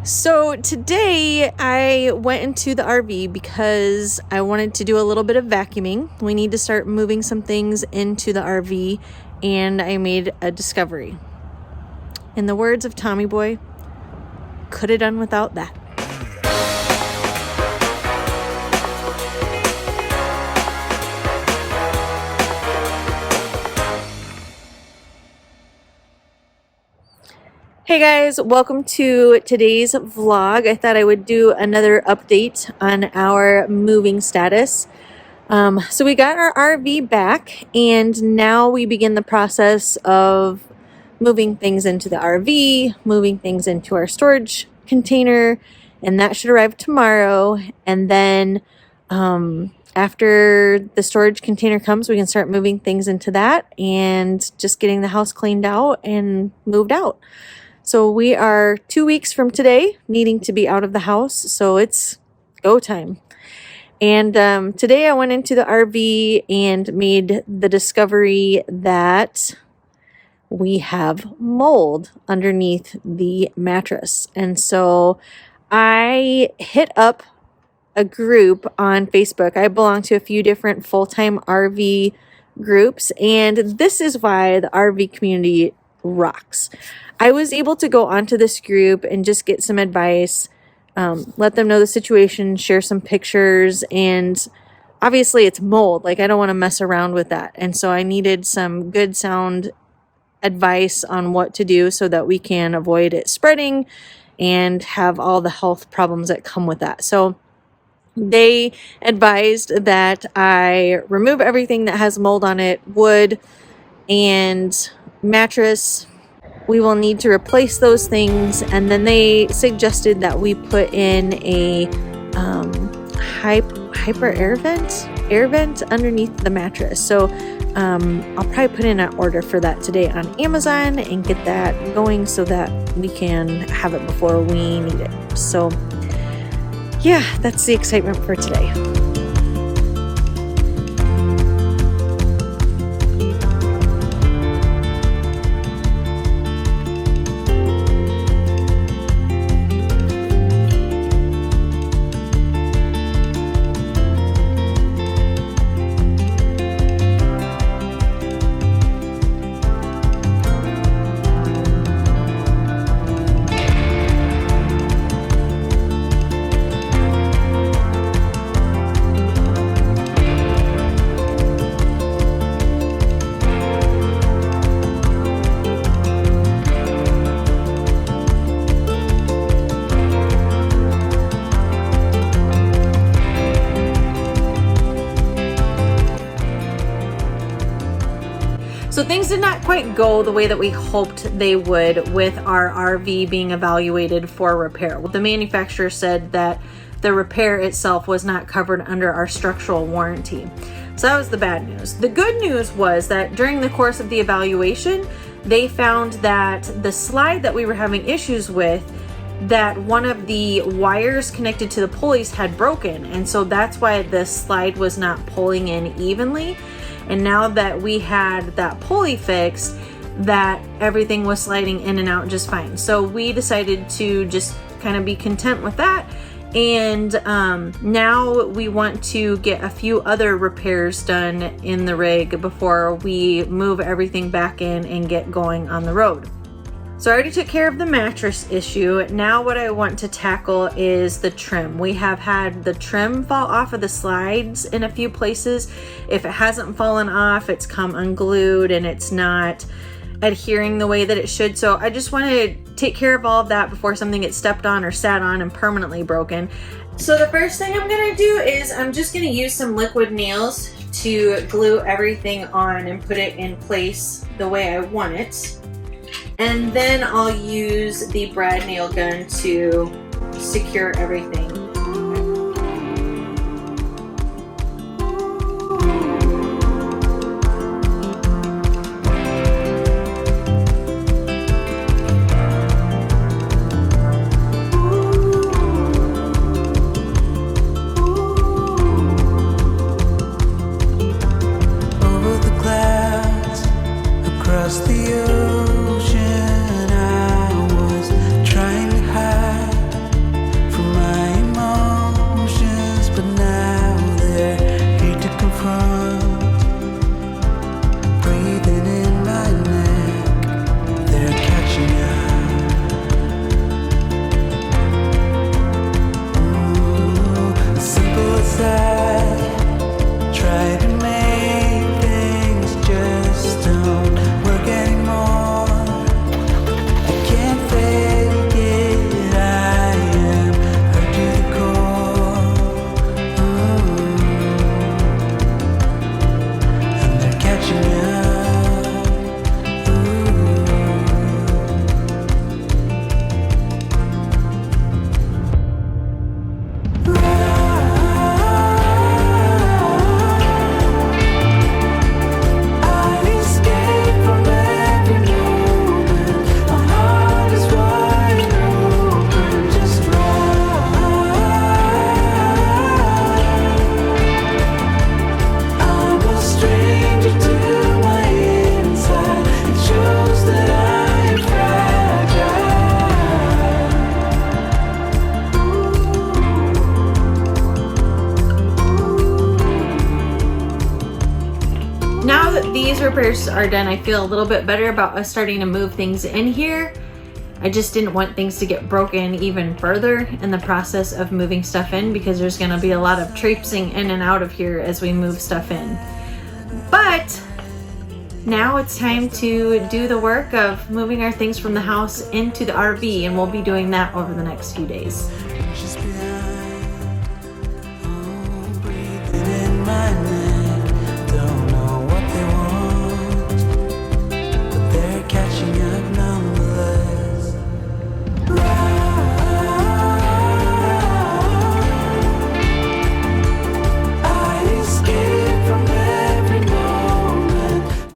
So today I went into the RV because I wanted to do a little bit of vacuuming. We need to start moving some things into the RV, and I made a discovery. In the words of Tommy Boy, could have done without that. Hey guys, welcome to today's vlog. I thought I would do another update on our moving status. So we got our RV back, and now we begin the process of moving things into the RV, moving things into our storage container, and that should arrive tomorrow. And then after the storage container comes, we can start moving things into that and just getting the house cleaned out and moved out. So we are 2 weeks from today needing to be out of the house, so it's go time. And today I went into the RV and made the discovery that we have mold underneath the mattress. And so I hit up a group on Facebook. I belong to a few different full-time RV groups, and this is why the RV community rocks. I was able to go onto this group and just get some advice, let them know the situation, share some pictures, and obviously it's mold. Like, I don't want to mess around with that. And so I needed some good sound advice on what to do so that we can avoid it spreading and have all the health problems that come with that. So they advised that I remove everything that has mold on it, wood and mattress. We will need to replace those things, and then they suggested that we put in a hyper air vent underneath the mattress. So I'll probably put in an order for that today on Amazon and get that going so that we can have it before we need it. So yeah, that's the excitement for today. So things did not quite go the way that we hoped they would with our RV being evaluated for repair. The manufacturer said that the repair itself was not covered under our structural warranty. So that was the bad news. The good news was that during the course of the evaluation, they found that the slide that we were having issues with, that one of the wires connected to the pulleys had broken. And so that's why the slide was not pulling in evenly. And now that we had that pulley fixed, that everything was sliding in and out just fine. So we decided to just kind of be content with that. And now we want to get a few other repairs done in the rig before we move everything back in and get going on the road. So I already took care of the mattress issue. Now what I want to tackle is the trim. We have had the trim fall off of the slides in a few places. If it hasn't fallen off, it's come unglued and it's not adhering the way that it should. So I just want to take care of all of that before something gets stepped on or sat on and permanently broken. So the first thing I'm going to do is I'm just going to use some liquid nails to glue everything on and put it in place the way I want it. And then I'll use the brad nail gun to secure everything. Across the ocean, I was trying to hide repairs are done, I feel a little bit better about us starting to move things in here. I just didn't want things to get broken even further in the process of moving stuff in, because there's going to be a lot of traipsing in and out of here as we move stuff in. But now it's time to do the work of moving our things from the house into the RV, and we'll be doing that over the next few days. Just behind, breathing in my name.